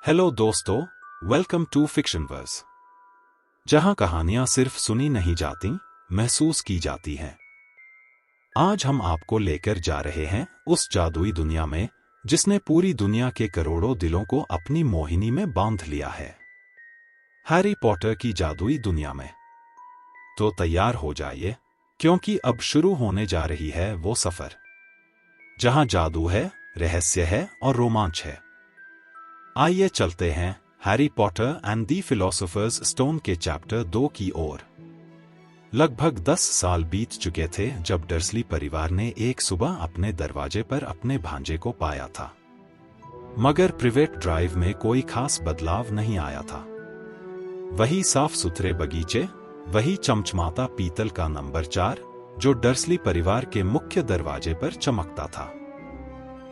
Hello दोस्तों, welcome to फिक्शनवर्स, जहां कहानियां सिर्फ सुनी नहीं जाती, महसूस की जाती हैं। आज हम आपको लेकर जा रहे हैं उस जादुई दुनिया में जिसने पूरी दुनिया के करोड़ों दिलों को अपनी मोहिनी में बांध लिया है। हैरी पॉटर की जादुई दुनिया में। तो तैयार हो जाइए, क्योंकि अब शुरू होने जा रही है वो सफर जहां जादू है, रहस्य है और रोमांच है। आइए चलते हैं Harry Potter and the philosopher's stone के चैप्टर 2 की ओर। लगभग 10 साल बीत चुके थे जब डर्सली परिवार ने एक सुबह अपने दरवाजे पर अपने भांजे को पाया था। मगर प्राइवेट ड्राइव में कोई खास बदलाव नहीं आया था। वही साफ सुथरे बगीचे, वही चमचमाता पीतल का नंबर 4 जो डर्सली परिवार के मुख्य दरवाजे पर चमकता था।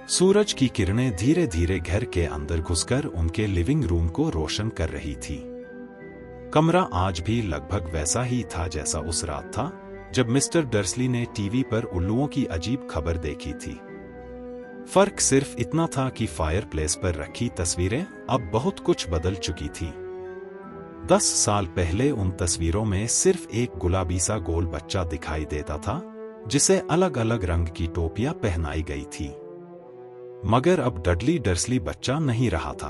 सूरज की किरणें धीरे धीरे घर के अंदर घुसकर उनके लिविंग रूम को रोशन कर रही थी। कमरा आज भी लगभग वैसा ही था जैसा उस रात था जब मिस्टर डर्सली ने टीवी पर उल्लुओं की अजीब खबर देखी थी। फर्क सिर्फ इतना था कि फायरप्लेस पर रखी तस्वीरें अब बहुत कुछ बदल चुकी थी। 10 साल पहले उन तस्वीरों में सिर्फ एक गुलाबी सा गोल बच्चा दिखाई देता था जिसे अलग अलग रंग की टोपियां पहनाई गई थी। मगर अब डडली डर्सली बच्चा नहीं रहा था।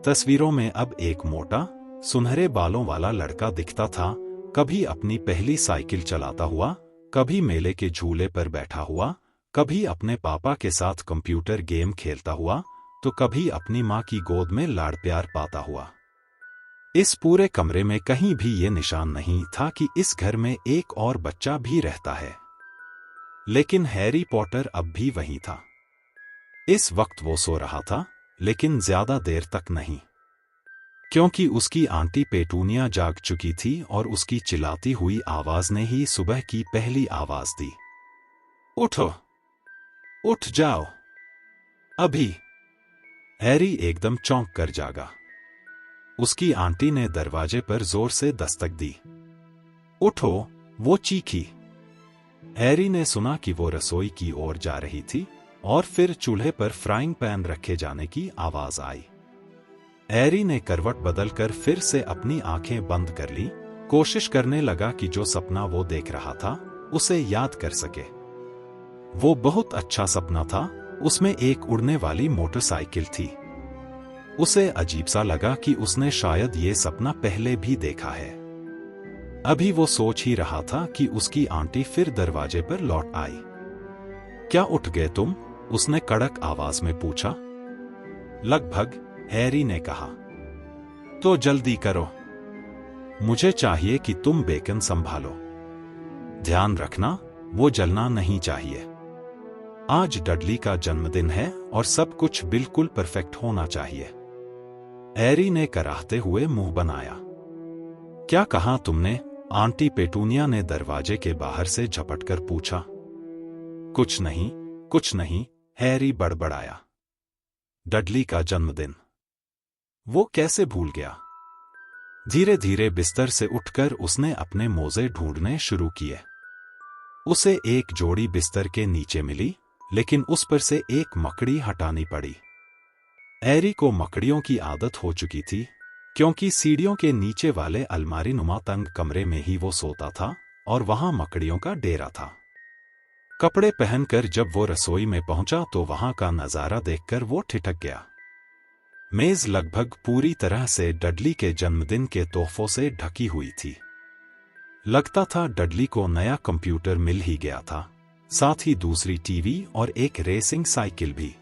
तस्वीरों में अब एक मोटा, सुनहरे बालों वाला लड़का दिखता था, कभी अपनी पहली साइकिल चलाता हुआ, कभी मेले के झूले पर बैठा हुआ, कभी अपने पापा के साथ कंप्यूटर गेम खेलता हुआ, तो कभी अपनी माँ की गोद में लाड़ प्यार पाता हुआ। इस पूरे कमरे में कहीं भी ये निशान नहीं था कि इस घर में एक और बच्चा भी रहता है। लेकिन हैरी पॉटर अब भी वहीं था। इस वक्त वो सो रहा था, लेकिन ज्यादा देर तक नहीं, क्योंकि उसकी आंटी पेटूनिया जाग चुकी थी और उसकी चिल्लाती हुई आवाज ने ही सुबह की पहली आवाज दी। उठो, उठ जाओ, अभी। हैरी एकदम चौंक कर जागा। उसकी आंटी ने दरवाजे पर जोर से दस्तक दी। उठो, वो चीखी। हैरी ने सुना कि वो रसोई की ओर जा रही थी और फिर चूल्हे पर फ्राइंग पैन रखे जाने की आवाज आई। हैरी ने करवट बदलकर फिर से अपनी आंखें बंद कर ली, कोशिश करने लगा कि जो सपना वो देख रहा था उसे याद कर सके। वो बहुत अच्छा सपना था, उसमें एक उड़ने वाली मोटरसाइकिल थी। उसे अजीब सा लगा कि उसने शायद ये सपना पहले भी देखा है। अभी वो सोच ही रहा था कि उसकी आंटी फिर दरवाजे पर लौट आई। क्या उठ गए तुम? उसने कड़क आवाज में पूछा। लगभग, हैरी ने कहा। तो जल्दी करो, मुझे चाहिए कि तुम बेकन संभालो। ध्यान रखना, वो जलना नहीं चाहिए। आज डडली का जन्मदिन है और सब कुछ बिल्कुल परफेक्ट होना चाहिए। हैरी ने कराहते हुए मुंह बनाया। क्या कहा तुमने? आंटी पेटूनिया ने दरवाजे के बाहर से झपटकर पूछा। कुछ नहीं, कुछ नहीं, हैरी बड़बड़ाया। डडली का जन्मदिन वो कैसे भूल गया? धीरे धीरे बिस्तर से उठकर उसने अपने मोजे ढूंढने शुरू किए। उसे एक जोड़ी बिस्तर के नीचे मिली, लेकिन उस पर से एक मकड़ी हटानी पड़ी। हैरी को मकड़ियों की आदत हो चुकी थी, क्योंकि सीढ़ियों के नीचे वाले अलमारी नुमा तंग कमरे में ही वो सोता था और वहां मकड़ियों का डेरा था। कपड़े पहनकर जब वो रसोई में पहुंचा तो वहां का नजारा देखकर वो ठिठक गया। मेज लगभग पूरी तरह से डडली के जन्मदिन के तोहफों से ढकी हुई थी। लगता था डडली को नया कंप्यूटर मिल ही गया था, साथ ही दूसरी टीवी और एक रेसिंग साइकिल भी।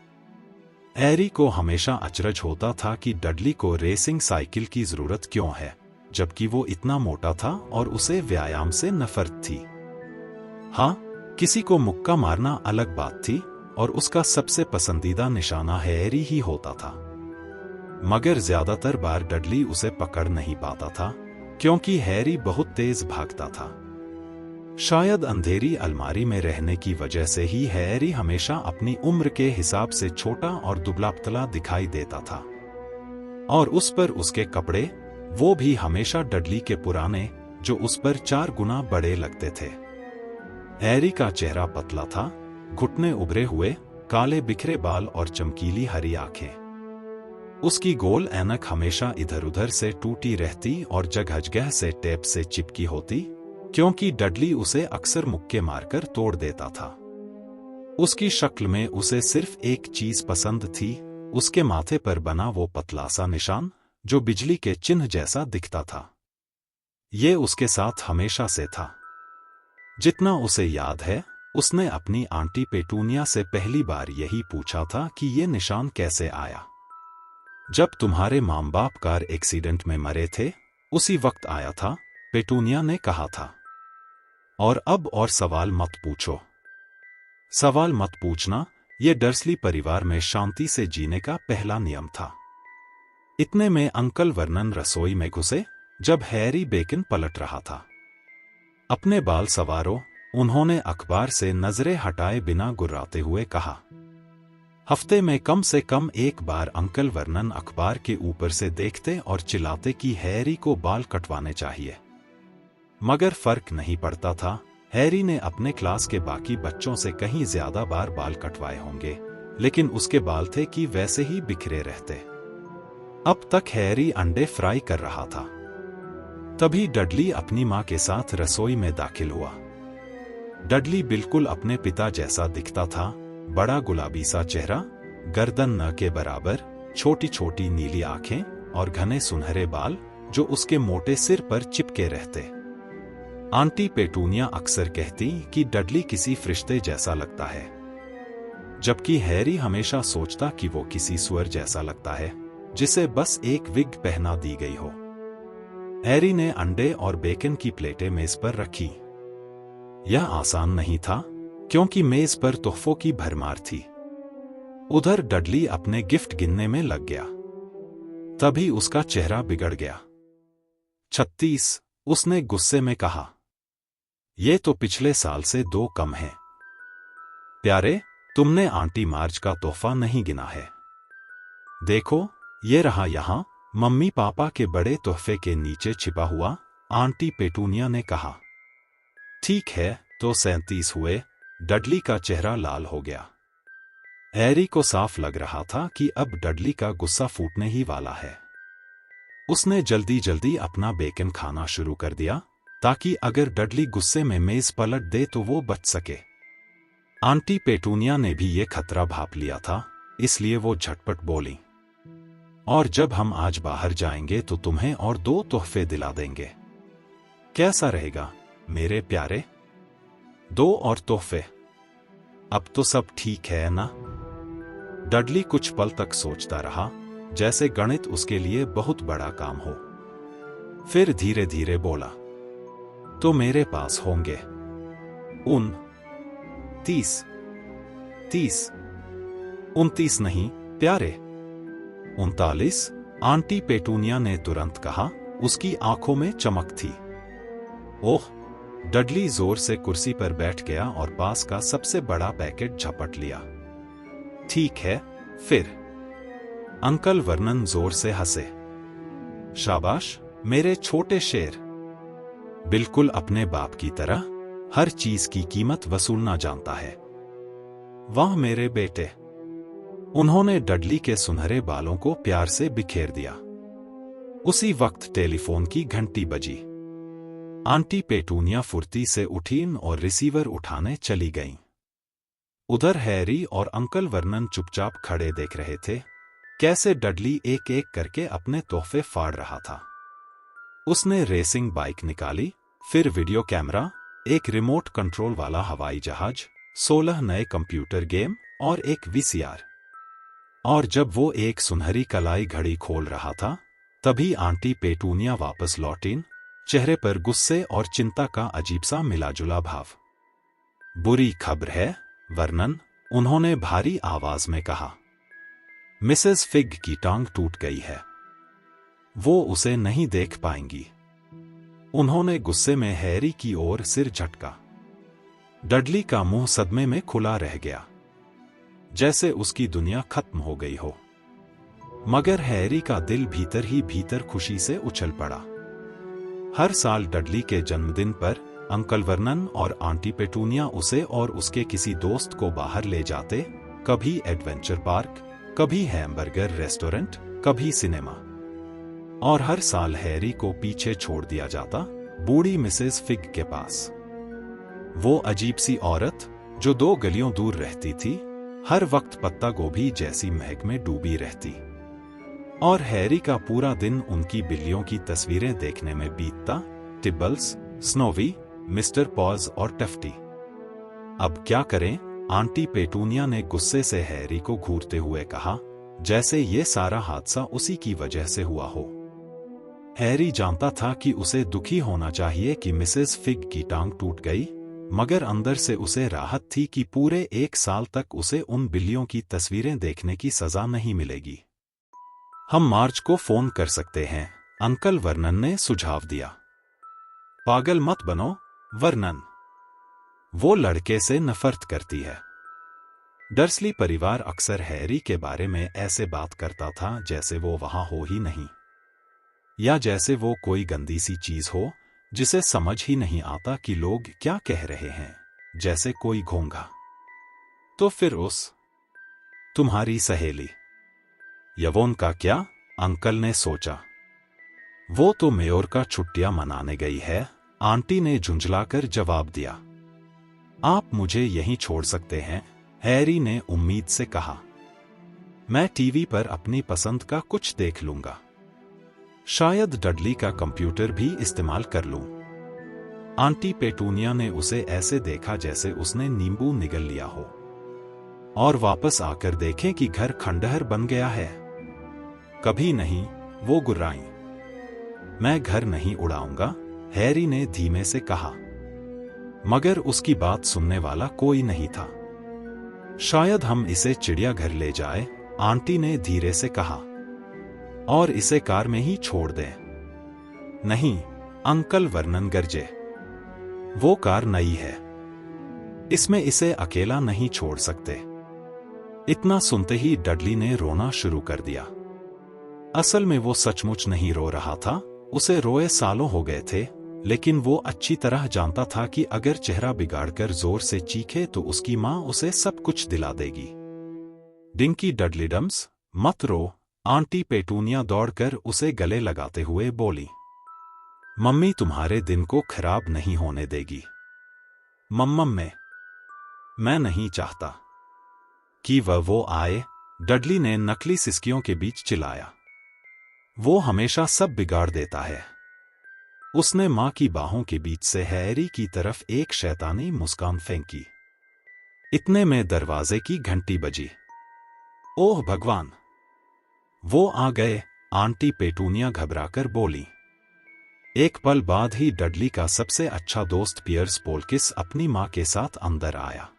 हैरी को हमेशा अचरज होता था कि डडली को रेसिंग साइकिल की जरूरत क्यों है, जबकि वो इतना मोटा था और उसे व्यायाम से नफरत थी। हाँ, किसी को मुक्का मारना अलग बात थी और उसका सबसे पसंदीदा निशाना हैरी ही होता था। मगर ज्यादातर बार डडली उसे पकड़ नहीं पाता था, क्योंकि हैरी बहुत तेज भागता था। शायद अंधेरी अलमारी में रहने की वजह से ही हैरी हमेशा अपनी उम्र के हिसाब से छोटा और दुबला-पतला दिखाई देता था। और उस पर उसके कपड़े, वो भी हमेशा डडली के पुराने, जो उस पर 4 गुना बड़े लगते थे। हैरी का चेहरा पतला था, घुटने उभरे हुए, काले बिखरे बाल और चमकीली हरी आंखें। उसकी गोल ऐनक हमेशा इधर उधर से टूटी रहती और जगह से टेप से चिपकी होती, क्योंकि डडली उसे अक्सर मुक्के मारकर तोड़ देता था। उसकी शक्ल में उसे सिर्फ एक चीज पसंद थी, उसके माथे पर बना वो पतला सा निशान जो बिजली के चिन्ह जैसा दिखता था। ये उसके साथ हमेशा से था। जितना उसे याद है, उसने अपनी आंटी पेटूनिया से पहली बार यही पूछा था कि ये निशान कैसे आया। जब तुम्हारे माँ बाप कार एक्सीडेंट में मरे थे, उसी वक्त आया था, पेटूनिया ने कहा था। और अब और सवाल मत पूछो। सवाल मत पूछना, ये डर्सली परिवार में शांति से जीने का पहला नियम था। इतने में अंकल वर्नन रसोई में घुसे, जब हैरी बेकन पलट रहा था। अपने बाल संवारो, उन्होंने अखबार से नजरें हटाए बिना गुर्राते हुए कहा। हफ्ते में कम से कम एक बार अंकल वर्नन अखबार के ऊपर से देखते और चिल्लाते कि हैरी को बाल कटवाने चाहिए। मगर फर्क नहीं पड़ता था। हैरी ने अपने क्लास के बाकी बच्चों से कहीं ज्यादा बार बाल कटवाए होंगे, लेकिन उसके बाल थे कि वैसे ही बिखरे रहते। अब तक हैरी अंडे फ्राई कर रहा था। तभी डडली अपनी माँ के साथ रसोई में दाखिल हुआ। डडली बिल्कुल अपने पिता जैसा दिखता था, बड़ा गुलाबी सा चेहरा, गर्दन न के बराबर, छोटी छोटी नीली आंखें और घने सुनहरे बाल जो उसके मोटे सिर पर चिपके रहते। आंटी पेटूनिया अक्सर कहती कि डडली किसी फरिश्ते जैसा लगता है, जबकि हैरी हमेशा सोचता कि वो किसी सुअर जैसा लगता है जिसे बस एक विग पहना दी गई हो। हैरी ने अंडे और बेकन की प्लेटें मेज पर रखी। यह आसान नहीं था, क्योंकि मेज पर तोहफों की भरमार थी। उधर डडली अपने गिफ्ट गिनने में लग गया। तभी उसका चेहरा बिगड़ गया। 36, उसने गुस्से में कहा। ये तो पिछले साल से 2 कम है। प्यारे, तुमने आंटी मार्ज का तोहफा नहीं गिना है। देखो, ये रहा यहां, मम्मी पापा के बड़े तोहफे के नीचे छिपा हुआ, आंटी पेटूनिया ने कहा। ठीक है, तो 37 हुए। डडली का चेहरा लाल हो गया। हैरी को साफ लग रहा था कि अब डडली का गुस्सा फूटने ही वाला है। उसने जल्दी जल्दी अपना बेकन खाना शुरू कर दिया, ताकि अगर डडली गुस्से में मेज पलट दे तो वो बच सके। आंटी पेटूनिया ने भी ये खतरा भांप लिया था, इसलिए वो झटपट बोली, और जब हम आज बाहर जाएंगे तो तुम्हें और 2 तोहफे दिला देंगे। कैसा रहेगा मेरे प्यारे? 2 और तोहफे। अब तो सब ठीक है ना? डडली कुछ पल तक सोचता रहा, जैसे गणित उसके लिए बहुत बड़ा काम हो। फिर धीरे धीरे बोला, तो मेरे पास होंगे 30 29 नहीं प्यारे, 39। आंटी पेटूनिया ने तुरंत कहा, उसकी आंखों में चमक थी। ओह! डडली जोर से कुर्सी पर बैठ गया और पास का सबसे बड़ा पैकेट झपट लिया। ठीक है, फिर। अंकल वर्नन जोर से हंसे। शाबाश मेरे छोटे शेर, बिल्कुल अपने बाप की तरह हर चीज की कीमत वसूलना जानता है। वाह मेरे बेटे। उन्होंने डडली के सुनहरे बालों को प्यार से बिखेर दिया। उसी वक्त टेलीफोन की घंटी बजी। आंटी पेटूनिया फुर्ती से उठी और रिसीवर उठाने चली गईं। उधर हैरी और अंकल वर्नन चुपचाप खड़े देख रहे थे, कैसे डडली एक एक करके अपने तोहफे फाड़ रहा था। उसने रेसिंग बाइक निकाली, फिर वीडियो कैमरा, एक रिमोट कंट्रोल वाला हवाई जहाज, 16 नए कंप्यूटर गेम और एक वीसीआर। और जब वो एक सुनहरी कलाई घड़ी खोल रहा था, तभी आंटी पेटूनिया वापस लौटीं, चेहरे पर गुस्से और चिंता का अजीब सा मिलाजुला भाव। बुरी खबर है वर्नन, उन्होंने भारी आवाज में कहा। मिसेस फिग की टांग टूट गई है। वो उसे नहीं देख पाएंगी। उन्होंने गुस्से में हैरी की ओर सिर झटका। डडली का मुंह सदमे में खुला रह गया, जैसे उसकी दुनिया खत्म हो गई हो। मगर हैरी का दिल भीतर ही भीतर खुशी से उछल पड़ा। हर साल डडली के जन्मदिन पर अंकल वर्नन और आंटी पेटूनिया उसे और उसके किसी दोस्त को बाहर ले जाते, कभी एडवेंचर पार्क, कभी हैमबर्गर रेस्टोरेंट, कभी सिनेमा। और हर साल हैरी को पीछे छोड़ दिया जाता, बूढ़ी मिसेस फिग के पास। वो अजीब सी औरत जो 2 गलियों दूर रहती थी, हर वक्त पत्ता गोभी जैसी महक में डूबी रहती। और हैरी का पूरा दिन उनकी बिल्लियों की तस्वीरें देखने में बीतता, टिबल्स, स्नोवी, मिस्टर पॉज और टफ्टी। अब क्या करें? आंटी पेटूनिया ने गुस्से से हैरी को घूरते हुए कहा, जैसे ये सारा हादसा उसी की वजह से हुआ हो। हैरी जानता था कि उसे दुखी होना चाहिए कि मिसेस फिग की टांग टूट गई, मगर अंदर से उसे राहत थी कि पूरे 1 साल तक उसे उन बिल्लियों की तस्वीरें देखने की सजा नहीं मिलेगी। हम मार्च को फोन कर सकते हैं, अंकल वर्नन ने सुझाव दिया। पागल मत बनो, वर्नन। वो लड़के से नफरत करती है। डर्सली परिवार अक्सर हैरी के बारे में ऐसे बात करता था जैसे वो वहां हो ही नहीं, या जैसे वो कोई गंदी सी चीज हो जिसे समझ ही नहीं आता कि लोग क्या कह रहे हैं, जैसे कोई घोंघा। तो फिर तुम्हारी सहेली यवोन का क्या? अंकल ने सोचा। वो तो मेयोर का छुट्टियां मनाने गई है, आंटी ने झुंझलाकर जवाब दिया। आप मुझे यहीं छोड़ सकते हैं, हैरी ने उम्मीद से कहा। मैं टीवी पर अपनी पसंद का कुछ देख लूंगा। शायद डडली का कंप्यूटर भी इस्तेमाल कर लूं। आंटी पेटूनिया ने उसे ऐसे देखा जैसे उसने नींबू निगल लिया हो, और वापस आकर देखें कि घर खंडहर बन गया है। कभी नहीं, वो गुर्राई। मैं घर नहीं उड़ाऊंगा, हैरी ने धीमे से कहा। मगर उसकी बात सुनने वाला कोई नहीं था। शायद हम इसे चिड़ियाघर ले जाए, आंटी ने धीरे से कहा, और इसे कार में ही छोड़ दें। नहीं, अंकल वर्नन गरजे। वो कार नई है, इसमें इसे अकेला नहीं छोड़ सकते। इतना सुनते ही डडली ने रोना शुरू कर दिया। असल में वो सचमुच नहीं रो रहा था, उसे रोए सालों हो गए थे, लेकिन वो अच्छी तरह जानता था कि अगर चेहरा बिगाड़कर जोर से चीखे तो उसकी मां उसे सब कुछ दिला देगी। डिंकी डडलीडम्स, मत रो, आंटी पेटूनिया दौड़कर उसे गले लगाते हुए बोली। मम्मी तुम्हारे दिन को खराब नहीं होने देगी। मम्मम मैं नहीं चाहता कि वो आए, डडली ने नकली सिसकियों के बीच चिल्लाया। वो हमेशा सब बिगाड़ देता है। उसने मां की बाहों के बीच से हैरी की तरफ एक शैतानी मुस्कान फेंकी। इतने में दरवाजे की घंटी बजी। ओह भगवान, वो आ गए, आंटी पेटूनिया घबराकर बोली। एक पल बाद ही डडली का सबसे अच्छा दोस्त पियर्स पोलकिस अपनी मां के साथ अंदर आया।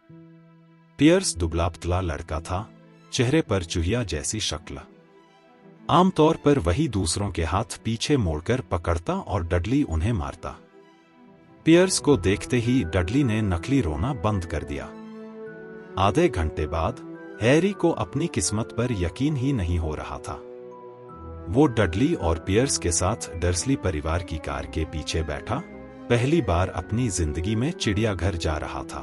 पियर्स दुबला पतला लड़का था, चेहरे पर चूहिया जैसी शक्ल। आमतौर पर वही दूसरों के हाथ पीछे मोड़कर पकड़ता और डडली उन्हें मारता। पियर्स को देखते ही डडली ने नकली रोना बंद कर दिया। आधे घंटे बाद हैरी को अपनी किस्मत पर यकीन ही नहीं हो रहा था। वो डडली और पियर्स के साथ डर्सली परिवार की कार के पीछे बैठा, पहली बार अपनी जिंदगी में चिड़ियाघर जा रहा था।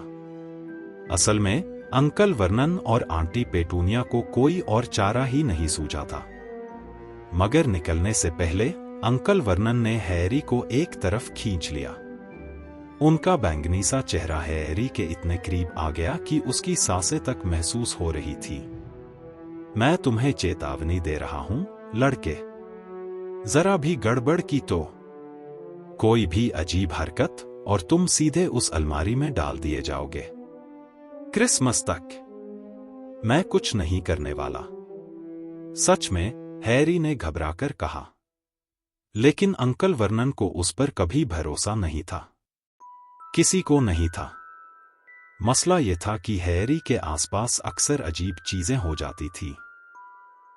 असल में अंकल वर्नन और आंटी पेटूनिया को कोई और चारा ही नहीं सूझा था। मगर निकलने से पहले अंकल वर्नन ने हैरी को एक तरफ खींच लिया। उनका बैंगनी सा चेहरा हैरी के इतने करीब आ गया कि उसकी सांसें तक महसूस हो रही थी। मैं तुम्हें चेतावनी दे रहा हूं, लड़के। जरा भी गड़बड़ की तो कोई भी अजीब हरकत और तुम सीधे उस अलमारी में डाल दिए जाओगे। क्रिसमस तक मैं कुछ नहीं करने वाला। सच में, हैरी ने घबराकर कहा। लेकिन अंकल वर्नन को उस पर कभी भरोसा नहीं था। किसी को नहीं था। मसला यह था कि हैरी के आसपास अक्सर अजीब चीजें हो जाती थी,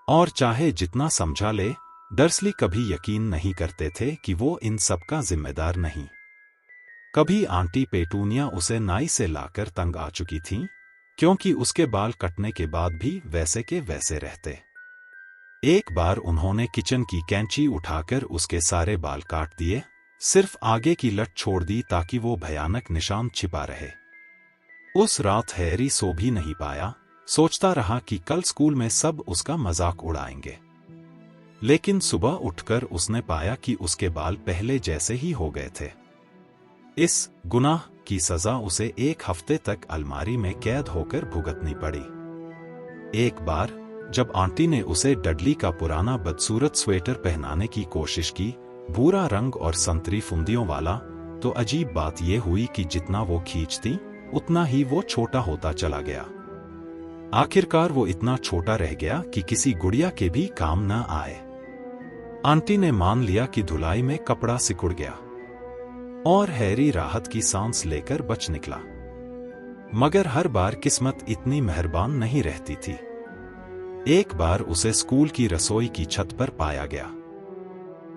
और चाहे जितना समझा ले, डर्सली कभी यकीन नहीं करते थे कि वो इन सब का जिम्मेदार नहीं। कभी आंटी पेटूनिया उसे नाई से लाकर तंग आ चुकी थीं, क्योंकि उसके बाल कटने के बाद भी वैसे के वैसे रहते। एक बार उन्होंने किचन की कैंची उठाकर उसके सारे बाल काट दिए, सिर्फ आगे की लट छोड़ दी ताकि वो भयानक निशान छिपा रहे। उस रात हैरी सो भी नहीं पाया, सोचता रहा कि कल स्कूल में सब उसका मजाक उड़ाएंगे। लेकिन सुबह उठकर उसने पाया कि उसके बाल पहले जैसे ही हो गए थे। इस गुनाह की सजा उसे 1 हफ्ते तक अलमारी में कैद होकर भुगतनी पड़ी। एक बार जब आंटी ने उसे डडली का पुराना बदसूरत स्वेटर पहनाने की कोशिश की, भूरा रंग और संतरी फुंदियों वाला, तो अजीब बात यह हुई कि जितना वो खींचती उतना ही वो छोटा होता चला गया। आखिरकार वो इतना छोटा रह गया कि किसी गुड़िया के भी काम न आए। आंटी ने मान लिया कि धुलाई में कपड़ा सिकुड़ गया और हैरी राहत की सांस लेकर बच निकला। मगर हर बार किस्मत इतनी मेहरबान नहीं रहती थी। एक बार उसे स्कूल की रसोई की छत पर पाया गया।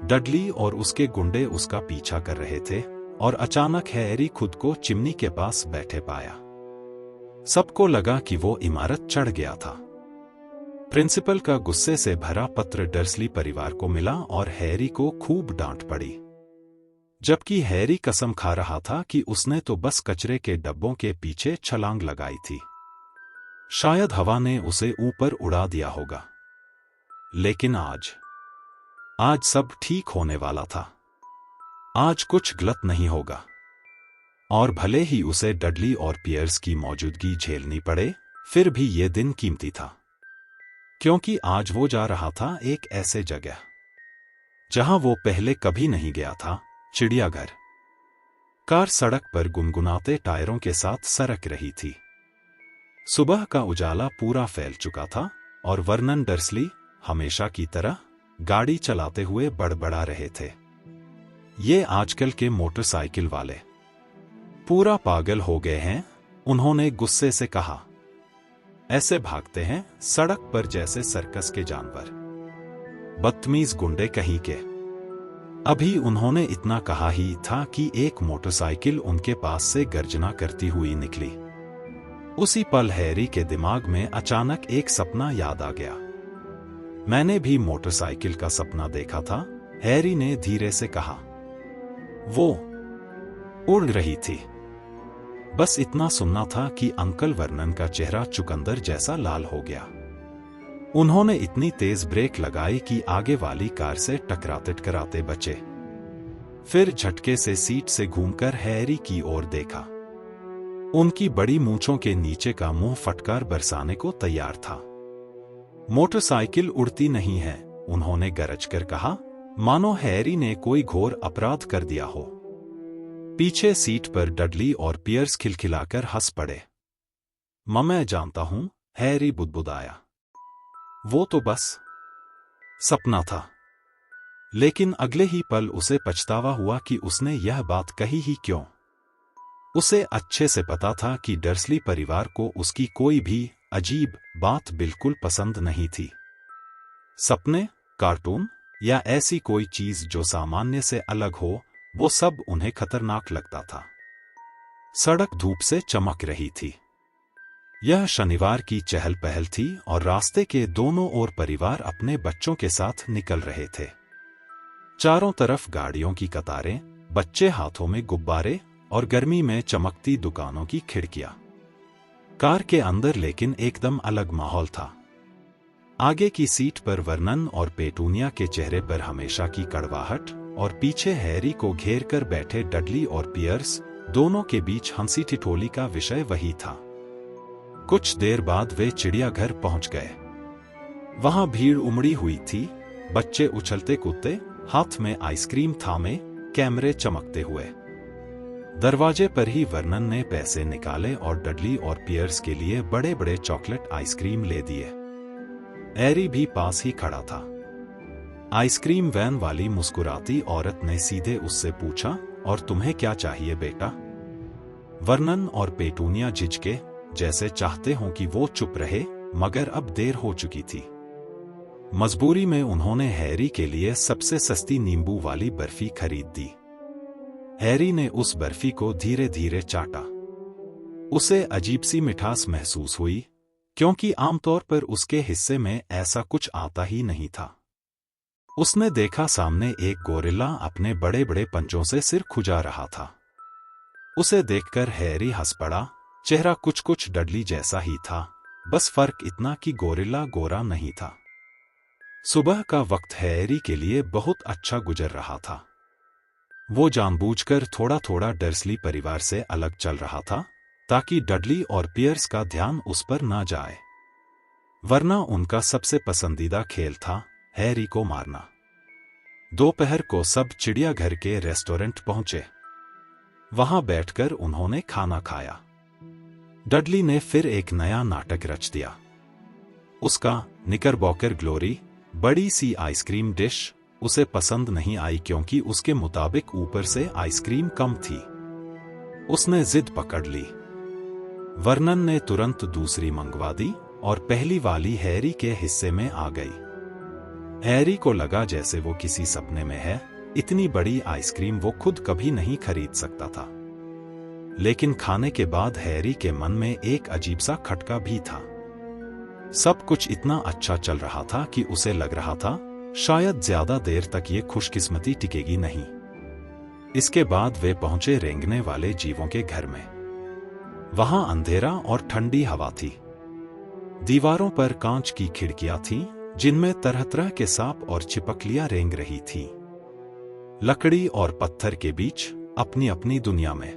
डडली और उसके गुंडे उसका पीछा कर रहे थे और अचानक हैरी खुद को चिमनी के पास बैठे पाया। सबको लगा कि वो इमारत चढ़ गया था। प्रिंसिपल का गुस्से से भरा पत्र डर्सली परिवार को मिला और हैरी को खूब डांट पड़ी, जबकि हैरी कसम खा रहा था कि उसने तो बस कचरे के डब्बों के पीछे छलांग लगाई थी। शायद हवा ने उसे ऊपर उड़ा दिया होगा। लेकिन आज सब ठीक होने वाला था। आज कुछ गलत नहीं होगा। और भले ही उसे डडली और पियर्स की मौजूदगी झेलनी पड़े, फिर भी ये दिन कीमती था, क्योंकि आज वो जा रहा था एक ऐसे जगह जहां वो पहले कभी नहीं गया था, चिड़ियाघर। कार सड़क पर गुनगुनाते टायरों के साथ सरक रही थी। सुबह का उजाला पूरा फैल चुका था और वर्नन डर्सली हमेशा की तरह गाड़ी चलाते हुए बड़बड़ा रहे थे। ये आजकल के मोटरसाइकिल वाले पूरा पागल हो गए हैं, उन्होंने गुस्से से कहा। ऐसे भागते हैं सड़क पर जैसे सर्कस के जानवर। बदतमीज गुंडे कहीं के। अभी उन्होंने इतना कहा ही था कि एक मोटरसाइकिल उनके पास से गर्जना करती हुई निकली। उसी पल हैरी के दिमाग में अचानक एक सपना याद आ गया। मैंने भी मोटरसाइकिल का सपना देखा था, हैरी ने धीरे से कहा। वो उड़ रही थी। बस इतना सुनना था कि अंकल वर्नन का चेहरा चुकंदर जैसा लाल हो गया। उन्होंने इतनी तेज ब्रेक लगाई कि आगे वाली कार से टकराते बचे। फिर झटके से सीट से घूमकर हैरी की ओर देखा। उनकी बड़ी मूंछों के नीचे का मुंह फटकार बरसाने को तैयार था। मोटरसाइकिल उड़ती नहीं है, उन्होंने गरज कर कहा, मानो हैरी ने कोई घोर अपराध कर दिया हो। पीछे सीट पर डडली और पियर्स खिलखिलाकर हंस पड़े। मैं जानता हूं, हैरी बुदबुदाया। वो तो बस सपना था। लेकिन अगले ही पल उसे पछतावा हुआ कि उसने यह बात कही ही क्यों। उसे अच्छे से पता था कि डर्सली परिवार को उसकी कोई भी अजीब बात बिल्कुल पसंद नहीं थी। सपने, कार्टून या ऐसी कोई चीज जो सामान्य से अलग हो, वो सब उन्हें खतरनाक लगता था। सड़क धूप से चमक रही थी। यह शनिवार की चहल पहल थी और रास्ते के दोनों ओर परिवार अपने बच्चों के साथ निकल रहे थे। चारों तरफ गाड़ियों की कतारें, बच्चे हाथों में गुब्बारे और गर्मी में चमकती दुकानों की खिड़कियां। कार के अंदर लेकिन एकदम अलग माहौल था। आगे की सीट पर वर्नन और पेटूनिया के चेहरे पर हमेशा की कड़वाहट और पीछे हैरी को घेर कर बैठे डडली और पियर्स, दोनों के बीच हंसी ठिठोली का विषय वही था। कुछ देर बाद वे चिड़ियाघर पहुंच गए। वहां भीड़ उमड़ी हुई थी, बच्चे उछलते कूदते, हाथ में आइसक्रीम थामे, कैमरे चमकते हुए। दरवाजे पर ही वर्नन ने पैसे निकाले और डडली और पियर्स के लिए बड़े बड़े चॉकलेट आइसक्रीम ले दिए। हैरी भी पास ही खड़ा था। आइसक्रीम वैन वाली मुस्कुराती औरत ने सीधे उससे पूछा, और तुम्हें क्या चाहिए बेटा? वर्नन और पेटूनिया झिझके, जैसे चाहते हों कि वो चुप रहे, मगर अब देर हो चुकी थी। मजबूरी में उन्होंने हैरी के लिए सबसे सस्ती नींबू वाली बर्फी खरीद दी। हैरी ने उस बर्फी को धीरे धीरे चाटा। उसे अजीब सी मिठास महसूस हुई, क्योंकि आमतौर पर उसके हिस्से में ऐसा कुछ आता ही नहीं था। उसने देखा सामने एक गोरिल्ला अपने बड़े बड़े पंजों से सिर खुजा रहा था। उसे देखकर हैरी हंस पड़ा। चेहरा कुछ कुछ डडली जैसा ही था, बस फर्क इतना कि गोरिल्ला गोरा नहीं था। सुबह का वक्त हैरी के लिए बहुत अच्छा गुजर रहा था। वो जानबूझकर थोड़ा थोड़ा डर्सली परिवार से अलग चल रहा था, ताकि डडली और पियर्स का ध्यान उस पर ना जाए, वरना उनका सबसे पसंदीदा खेल था हैरी को मारना। दोपहर को सब चिड़ियाघर के रेस्टोरेंट पहुंचे। वहां बैठकर उन्होंने खाना खाया। डडली ने फिर एक नया नाटक रच दिया। उसका निकरबॉकर ग्लोरी, बड़ी सी आइसक्रीम डिश, उसे पसंद नहीं आई क्योंकि उसके मुताबिक ऊपर से आइसक्रीम कम थी। उसने जिद पकड़ ली। वर्नन ने तुरंत दूसरी मंगवा दी और पहली वाली हैरी के हिस्से में आ गई। हैरी को लगा जैसे वो किसी सपने में है। इतनी बड़ी आइसक्रीम वो खुद कभी नहीं खरीद सकता था। लेकिन खाने के बाद हैरी के मन में एक अजीब सा खटका भी था। सब कुछ इतना अच्छा चल रहा था कि उसे लग रहा था शायद ज्यादा देर तक ये खुशकिस्मती टिकेगी नहीं। इसके बाद वे पहुंचे रेंगने वाले जीवों के घर में। वहां अंधेरा और ठंडी हवा थी। दीवारों पर कांच की खिड़कियां थीं, जिनमें तरह तरह के सांप और छिपकलियां रेंग रही थीं। लकड़ी और पत्थर के बीच अपनी अपनी दुनिया में।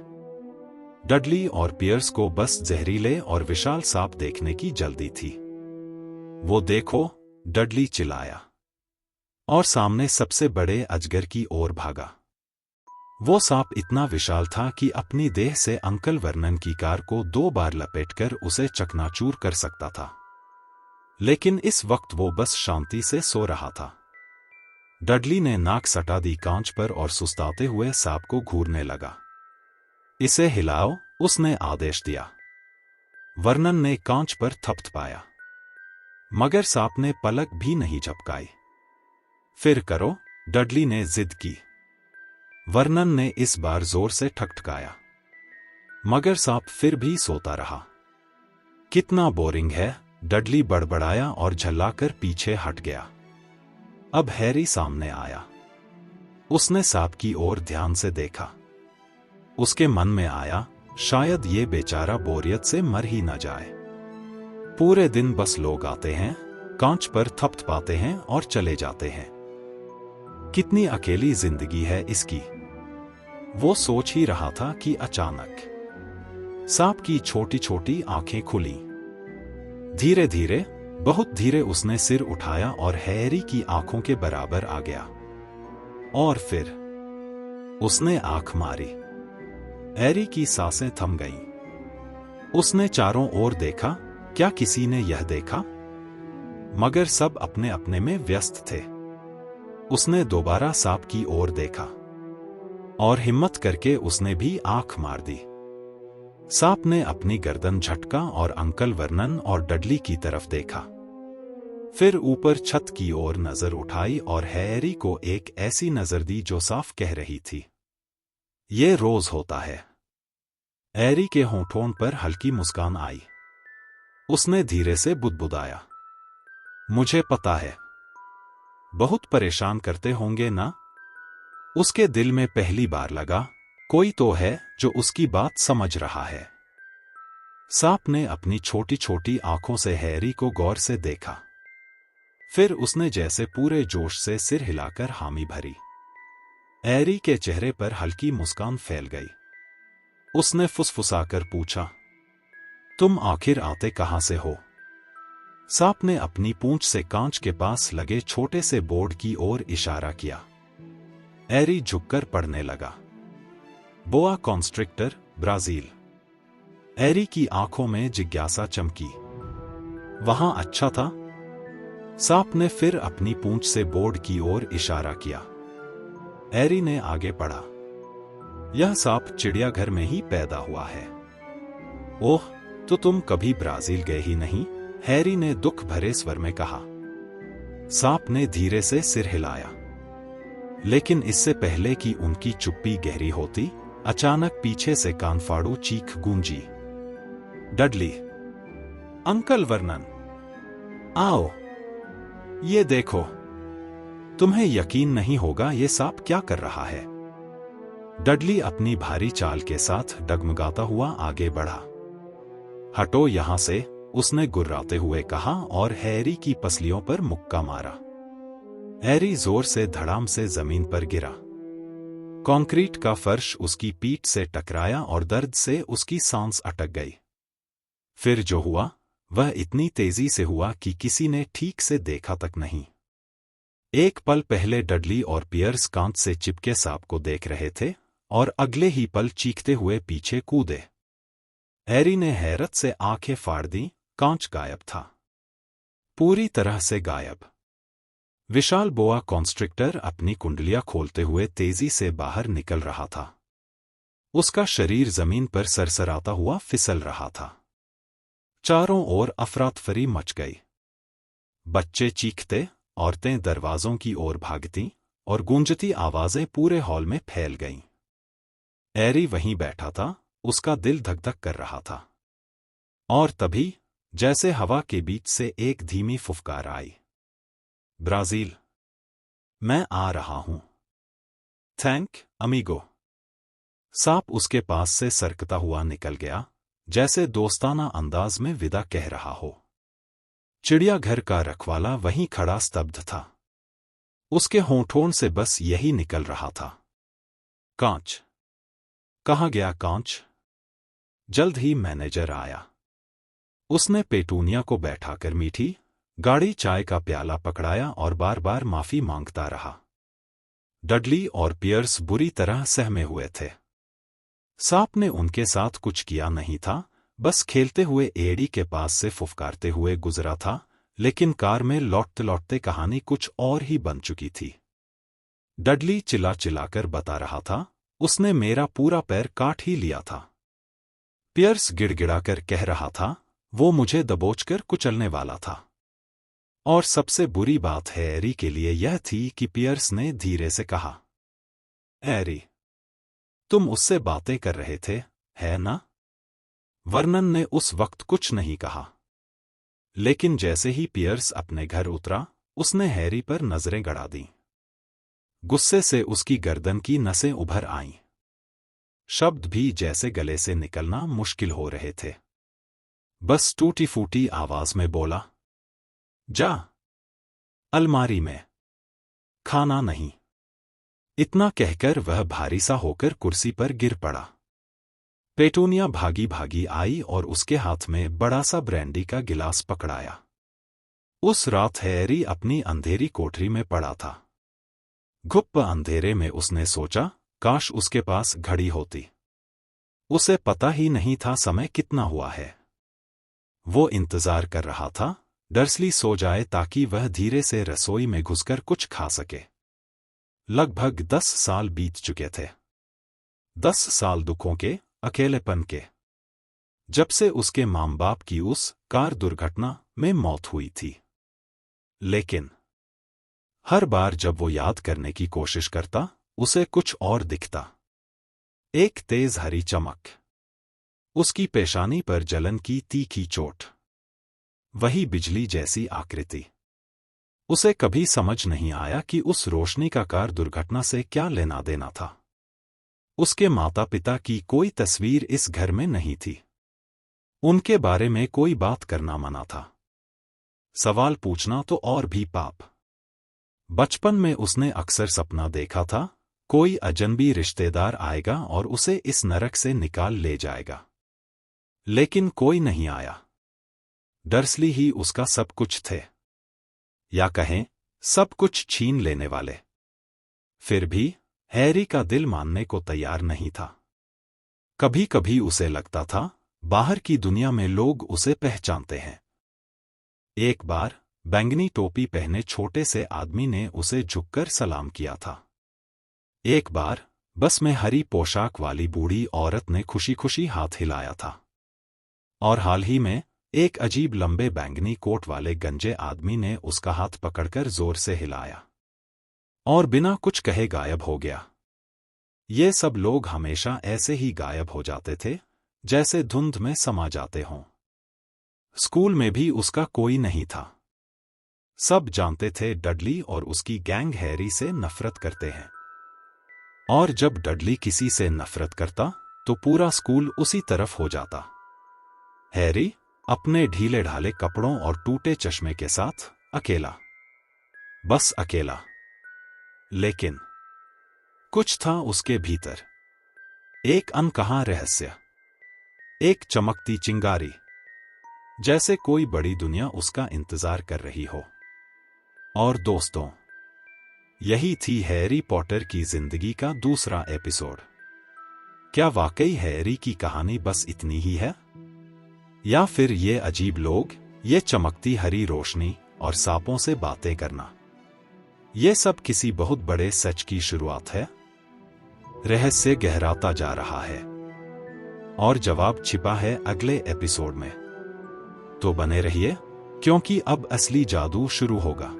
डडली और पियर्स को बस जहरीले और विशाल सांप देखने की जल्दी थी। वो देखो, डडली चिल्लाया और सामने सबसे बड़े अजगर की ओर भागा। वो सांप इतना विशाल था कि अपनी देह से अंकल वर्नन की कार को 2 बार लपेटकर उसे चकनाचूर कर सकता था। लेकिन इस वक्त वो बस शांति से सो रहा था। डडली ने नाक सटा दी कांच पर और सुस्ताते हुए सांप को घूरने लगा। इसे हिलाओ, उसने आदेश दिया। वर्नन ने कांच पर थपथपाया, मगर सांप ने पलक भी नहीं झपकाई। फिर करो, डडली ने जिद की। वर्नन ने इस बार जोर से ठकठकाया, मगर सांप फिर भी सोता रहा। कितना बोरिंग है, डडली बड़बड़ाया और झल्लाकर पीछे हट गया। अब हैरी सामने आया। उसने सांप की ओर ध्यान से देखा। उसके मन में आया, शायद ये बेचारा बोरियत से मर ही न जाए। पूरे दिन बस लोग आते हैं, कांच पर थपथपाते हैं और चले जाते हैं। कितनी अकेली जिंदगी है इसकी। वो सोच ही रहा था कि अचानक सांप की छोटी छोटी आंखें खुली। धीरे धीरे, बहुत धीरे उसने सिर उठाया और हैरी की आंखों के बराबर आ गया। और फिर उसने आंख मारी। हैरी की सांसें थम गईं। उसने चारों ओर देखा, क्या किसी ने यह देखा? मगर सब अपने अपने में व्यस्त थे। उसने दोबारा सांप की ओर देखा और हिम्मत करके उसने भी आंख मार दी। सांप ने अपनी गर्दन झटका और अंकल वर्नन और डडली की तरफ देखा। फिर ऊपर छत की ओर नजर उठाई और हैरी को एक ऐसी नजर दी जो साफ कह रही थी, ये रोज होता है। हैरी के होंठों पर हल्की मुस्कान आई। उसने धीरे से बुदबुदाया, मुझे पता है, बहुत परेशान करते होंगे ना? उसके दिल में पहली बार लगा, कोई तो है जो उसकी बात समझ रहा है। सांप ने अपनी छोटी छोटी आंखों से हैरी को गौर से देखा। फिर उसने जैसे पूरे जोश से सिर हिलाकर हामी भरी। हैरी के चेहरे पर हल्की मुस्कान फैल गई। उसने फुसफुसाकर पूछा, तुम आखिर आते कहां से हो? सांप ने अपनी पूंछ से कांच के पास लगे छोटे से बोर्ड की ओर इशारा किया। हैरी झुककर पढ़ने लगा, बोआ कॉन्स्ट्रिक्टर, ब्राजील। हैरी की आंखों में जिज्ञासा चमकी। वहां अच्छा था? सांप ने फिर अपनी पूंछ से बोर्ड की ओर इशारा किया। हैरी ने आगे पढ़ा, यह सांप चिड़ियाघर में ही पैदा हुआ है। ओह, तो तुम कभी ब्राजील गए ही नहीं? हैरी ने दुख भरे स्वर में कहा। सांप ने धीरे से सिर हिलाया। लेकिन इससे पहले कि उनकी चुप्पी गहरी होती, अचानक पीछे से कानफाड़ू चीख गूंजी, डडली, अंकल वर्नन, आओ, ये देखो। तुम्हें यकीन नहीं होगा ये सांप क्या कर रहा है। डडली अपनी भारी चाल के साथ डगमगाता हुआ आगे बढ़ा। हटो यहां से, उसने गुर्राते हुए कहा और हैरी की पसलियों पर मुक्का मारा। हैरी जोर से धड़ाम से जमीन पर गिरा। कंक्रीट का फर्श उसकी पीठ से टकराया और दर्द से उसकी सांस अटक गई। फिर जो हुआ वह इतनी तेजी से हुआ कि किसी ने ठीक से देखा तक नहीं। एक पल पहले डडली और पियर्स कांच से चिपके सांप को देख रहे थे और अगले ही पल चीखते हुए पीछे कूदे। हैरी ने हैरत से आंखें फाड़ दी। कांच गायब था, पूरी तरह से गायब। विशाल बोआ कॉन्स्ट्रिक्टर अपनी कुंडलियां खोलते हुए तेजी से बाहर निकल रहा था। उसका शरीर जमीन पर सरसराता हुआ फिसल रहा था। चारों ओर अफरातफरी मच गई। बच्चे चीखते, औरतें दरवाजों की ओर भागती और गूंजती आवाजें पूरे हॉल में फैल गईं। हैरी वहीं बैठा था, उसका दिल धक धक कर रहा था। और तभी जैसे हवा के बीच से एक धीमी फुफकार आई, ब्राजील, मैं आ रहा हूं। Thank amigo. सांप उसके पास से सरकता हुआ निकल गया, जैसे दोस्ताना अंदाज में विदा कह रहा हो। चिड़ियाघर का रखवाला वहीं खड़ा स्तब्ध था। उसके होंठों से बस यही निकल रहा था, कांच। कहाँ गया कांच? जल्द ही मैनेजर आया। उसने पेटूनिया को बैठाकर मीठी गाढ़ी चाय का प्याला पकड़ाया और बार बार माफी मांगता रहा। डडली और पियर्स बुरी तरह सहमे हुए थे। सांप ने उनके साथ कुछ किया नहीं था, बस खेलते हुए एड़ी के पास से फुफकारते हुए गुजरा था, लेकिन कार में लौटते लौटते कहानी कुछ और ही बन चुकी थी। डडली चिल्ला चिल्लाकर बता रहा था, उसने मेरा पूरा पैर काट ही लिया था। पियर्स गिड़गिड़ाकर कह रहा था, वो मुझे दबोचकर कुचलने वाला था। और सबसे बुरी बात हैरी के लिए यह थी कि पियर्स ने धीरे से कहा, हैरी, तुम उससे बातें कर रहे थे, है ना? वर्नन ने उस वक्त कुछ नहीं कहा, लेकिन जैसे ही पियर्स अपने घर उतरा, उसने हैरी पर नजरें गड़ा दीं। गुस्से से उसकी गर्दन की नसें उभर आईं। शब्द भी जैसे गले से निकलना मुश्किल हो रहे थे। बस टूटी फूटी आवाज में बोला, जा अलमारी में, खाना नहीं। इतना कहकर वह भारी सा होकर कुर्सी पर गिर पड़ा। पेटूनिया भागी भागी आई और उसके हाथ में बड़ा सा ब्रांडी का गिलास पकड़ाया। उस रात हैरी अपनी अंधेरी कोठरी में पड़ा था। गुप्त अंधेरे में उसने सोचा, काश उसके पास घड़ी होती। उसे पता ही नहीं था समय कितना हुआ है। वो इंतजार कर रहा था, डर्सली सो जाए ताकि वह धीरे से रसोई में घुसकर कुछ खा सके। लगभग 10 साल बीत चुके थे। 10 साल दुखों के, अकेलेपन के। जब से उसके माँ बाप की उस कार दुर्घटना में मौत हुई थी। लेकिन हर बार जब वो याद करने की कोशिश करता, उसे कुछ और दिखता। एक तेज हरी चमक, उसकी पेशानी पर जलन की तीखी चोट, वही बिजली जैसी आकृति। उसे कभी समझ नहीं आया कि उस रोशनी का कार दुर्घटना से क्या लेना देना था। उसके माता पिता की कोई तस्वीर इस घर में नहीं थी। उनके बारे में कोई बात करना मना था। सवाल पूछना तो और भी पाप। बचपन में उसने अक्सर सपना देखा था, कोई अजनबी रिश्तेदार आएगा और उसे इस नरक से निकाल ले जाएगा। लेकिन कोई नहीं आया। डर्सली ही उसका सब कुछ थे, या कहें सब कुछ छीन लेने वाले। फिर भी हैरी का दिल मानने को तैयार नहीं था। कभी कभी उसे लगता था, बाहर की दुनिया में लोग उसे पहचानते हैं। एक बार बैंगनी टोपी पहने छोटे से आदमी ने उसे झुककर सलाम किया था। एक बार बस में हरी पोशाक वाली बूढ़ी औरत ने खुशी खुशी हाथ हिलाया था। और हाल ही में एक अजीब लंबे बैंगनी कोट वाले गंजे आदमी ने उसका हाथ पकड़कर जोर से हिलाया और बिना कुछ कहे गायब हो गया। ये सब लोग हमेशा ऐसे ही गायब हो जाते थे, जैसे धुंध में समा जाते हों। स्कूल में भी उसका कोई नहीं था। सब जानते थे डडली और उसकी गैंग हैरी से नफरत करते हैं। और जब डडली किसी से नफरत करता, तो पूरा स्कूल उसी तरफ हो जाता। हैरी अपने ढीले ढाले कपड़ों और टूटे चश्मे के साथ अकेला, बस अकेला। लेकिन कुछ था उसके भीतर, एक अनकहा रहस्य, एक चमकती चिंगारी, जैसे कोई बड़ी दुनिया उसका इंतजार कर रही हो। और दोस्तों, यही थी हैरी पॉटर की जिंदगी का दूसरा एपिसोड। क्या वाकई हैरी की कहानी बस इतनी ही है, या फिर ये अजीब लोग, ये चमकती हरी रोशनी और सांपों से बातें करना, ये सब किसी बहुत बड़े सच की शुरुआत है? रहस्य गहराता जा रहा है और जवाब छिपा है अगले एपिसोड में। तो बने रहिए, क्योंकि अब असली जादू शुरू होगा।